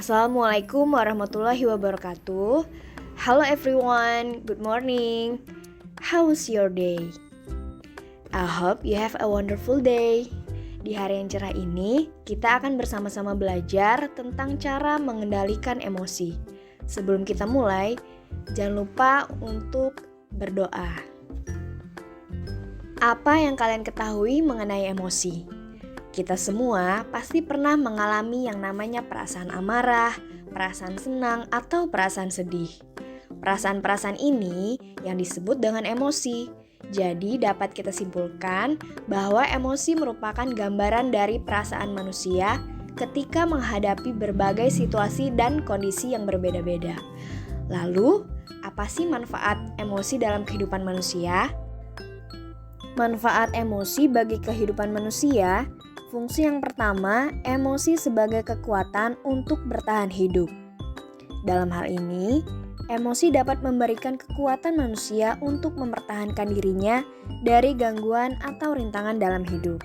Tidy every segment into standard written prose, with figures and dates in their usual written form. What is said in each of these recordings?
Assalamualaikum warahmatullahi wabarakatuh. Hello everyone, good morning. How's your day? I hope you have a wonderful day. Di hari yang cerah ini, kita akan bersama-sama belajar tentang cara mengendalikan emosi. Sebelum kita mulai, jangan lupa untuk berdoa. Apa yang kalian ketahui mengenai emosi? Kita semua pasti pernah mengalami yang namanya perasaan amarah, perasaan senang, atau perasaan sedih. Perasaan-perasaan ini yang disebut dengan emosi. Jadi dapat kita simpulkan bahwa emosi merupakan gambaran dari perasaan manusia ketika menghadapi berbagai situasi dan kondisi yang berbeda-beda. Lalu, apa sih manfaat emosi dalam kehidupan manusia? Manfaat emosi bagi kehidupan manusia. Fungsi yang pertama, emosi sebagai kekuatan untuk bertahan hidup. Dalam hal ini, emosi dapat memberikan kekuatan manusia untuk mempertahankan dirinya dari gangguan atau rintangan dalam hidup.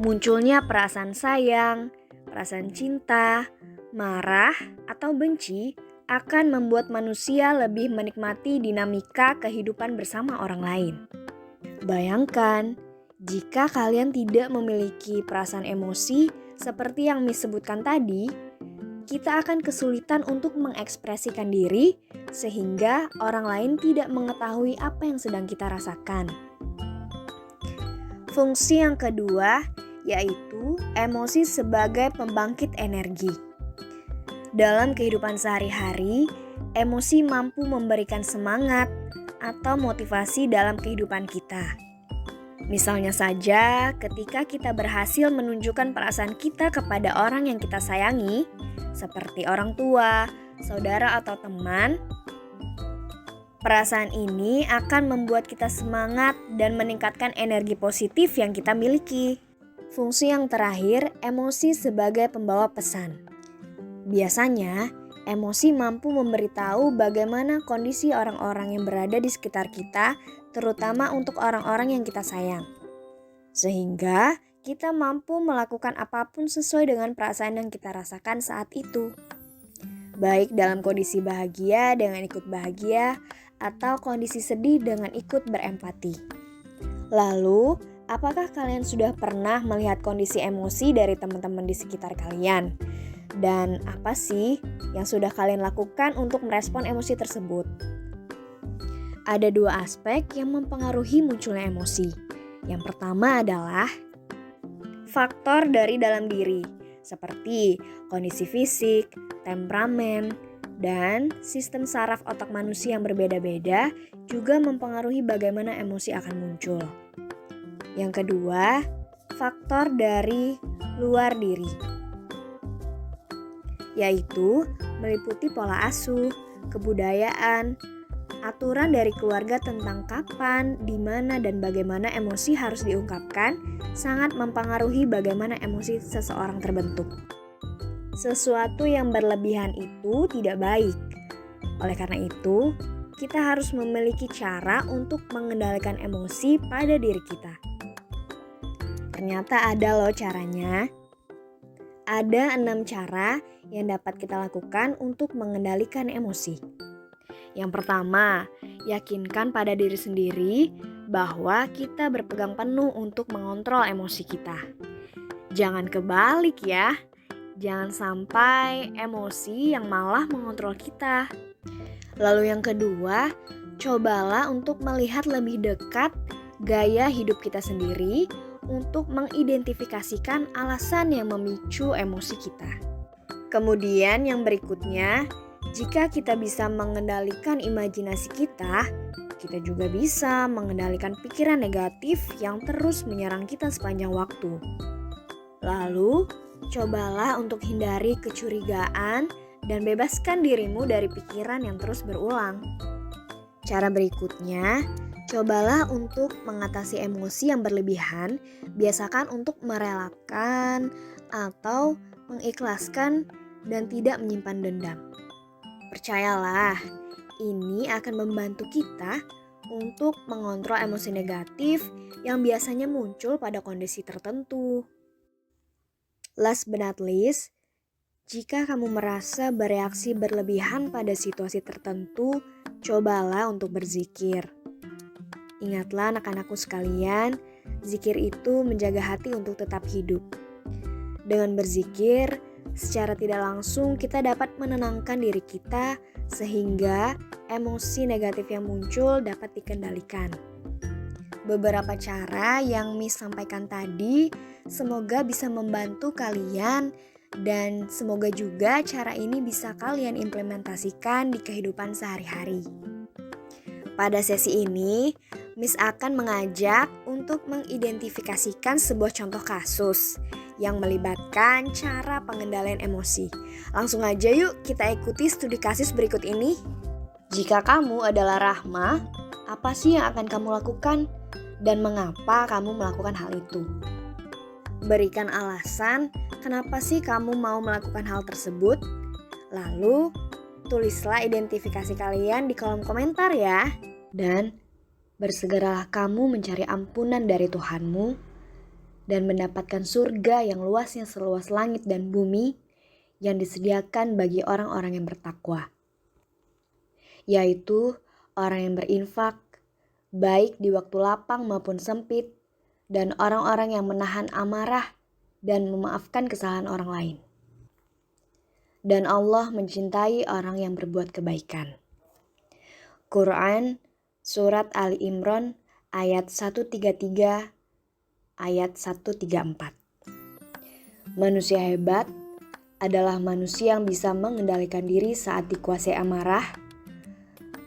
Munculnya perasaan sayang, perasaan cinta, marah, atau benci akan membuat manusia lebih menikmati dinamika kehidupan bersama orang lain. Bayangkan, jika kalian tidak memiliki perasaan emosi seperti yang Miss sebutkan tadi, kita akan kesulitan untuk mengekspresikan diri sehingga orang lain tidak mengetahui apa yang sedang kita rasakan. Fungsi yang kedua yaitu emosi sebagai pembangkit energi. Dalam kehidupan sehari-hari, emosi mampu memberikan semangat atau motivasi dalam kehidupan kita. Misalnya saja, ketika kita berhasil menunjukkan perasaan kita kepada orang yang kita sayangi, seperti orang tua, saudara, atau teman, perasaan ini akan membuat kita semangat dan meningkatkan energi positif yang kita miliki. Fungsi yang terakhir, emosi sebagai pembawa pesan. Biasanya, emosi mampu memberitahu bagaimana kondisi orang-orang yang berada di sekitar kita, terutama untuk orang-orang yang kita sayang. Sehingga kita mampu melakukan apapun sesuai dengan perasaan yang kita rasakan saat itu. Baik dalam kondisi bahagia dengan ikut bahagia, atau kondisi sedih dengan ikut berempati. Lalu, apakah kalian sudah pernah melihat kondisi emosi dari teman-teman di sekitar kalian? Dan apa sih yang sudah kalian lakukan untuk merespon emosi tersebut? Ada dua aspek yang mempengaruhi munculnya emosi. Yang pertama adalah faktor dari dalam diri, seperti kondisi fisik, temperamen, dan sistem saraf otak manusia yang berbeda-beda juga mempengaruhi bagaimana emosi akan muncul. Yang kedua, faktor dari luar diri, yaitu meliputi pola asuh, kebudayaan, aturan dari keluarga tentang kapan, di mana, dan bagaimana emosi harus diungkapkan sangat mempengaruhi bagaimana emosi seseorang terbentuk. Sesuatu yang berlebihan itu tidak baik. Oleh karena itu, kita harus memiliki cara untuk mengendalikan emosi pada diri kita. Ternyata ada loh caranya. Ada 6 cara yang dapat kita lakukan untuk mengendalikan emosi. Yang pertama, yakinkan pada diri sendiri bahwa kita berpegang penuh untuk mengontrol emosi kita. Jangan kebalik ya, jangan sampai emosi yang malah mengontrol kita. Lalu yang kedua, cobalah untuk melihat lebih dekat gaya hidup kita sendiri untuk mengidentifikasikan alasan yang memicu emosi kita. Kemudian yang berikutnya, jika kita bisa mengendalikan imajinasi kita juga bisa mengendalikan pikiran negatif yang terus menyerang kita sepanjang waktu. Lalu, cobalah untuk hindari kecurigaan dan bebaskan dirimu dari pikiran yang terus berulang. Cara berikutnya, cobalah untuk mengatasi emosi yang berlebihan, biasakan untuk merelakan atau mengikhlaskan dan tidak menyimpan dendam. Percayalah, ini akan membantu kita untuk mengontrol emosi negatif yang biasanya muncul pada kondisi tertentu. Last but not least, Jika kamu merasa bereaksi berlebihan pada situasi tertentu, cobalah untuk berzikir. Ingatlah anak-anakku sekalian, zikir itu menjaga hati untuk tetap hidup. Dengan berzikir, secara tidak langsung kita dapat menenangkan diri kita sehingga emosi negatif yang muncul dapat dikendalikan. Beberapa cara yang Miss sampaikan tadi semoga bisa membantu kalian dan semoga juga cara ini bisa kalian implementasikan di kehidupan sehari-hari. Pada sesi ini, Miss akan mengajak untuk mengidentifikasikan sebuah contoh kasus yang melibatkan cara pengendalian emosi. Langsung aja yuk kita ikuti studi kasus berikut ini. Jika kamu adalah Rahma, apa sih yang akan kamu lakukan? Dan mengapa kamu melakukan hal itu? Berikan alasan kenapa sih kamu mau melakukan hal tersebut. Lalu, tulislah identifikasi kalian di kolom komentar ya. Dan bersegeralah kamu mencari ampunan dari Tuhanmu dan mendapatkan surga yang luasnya seluas langit dan bumi yang disediakan bagi orang-orang yang bertakwa. Yaitu orang yang berinfak, baik di waktu lapang maupun sempit, dan orang-orang yang menahan amarah dan memaafkan kesalahan orang lain. Dan Allah mencintai orang yang berbuat kebaikan. Quran Surat Ali Imran ayat 133 ayat 134. Manusia hebat adalah manusia yang bisa mengendalikan diri saat dikuasai amarah,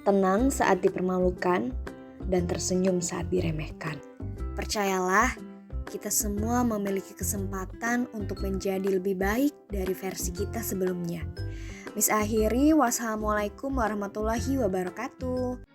tenang saat dipermalukan, dan tersenyum saat diremehkan. Percayalah, kita semua memiliki kesempatan untuk menjadi lebih baik dari versi kita sebelumnya. Miss akhiri, wassalamualaikum warahmatullahi wabarakatuh.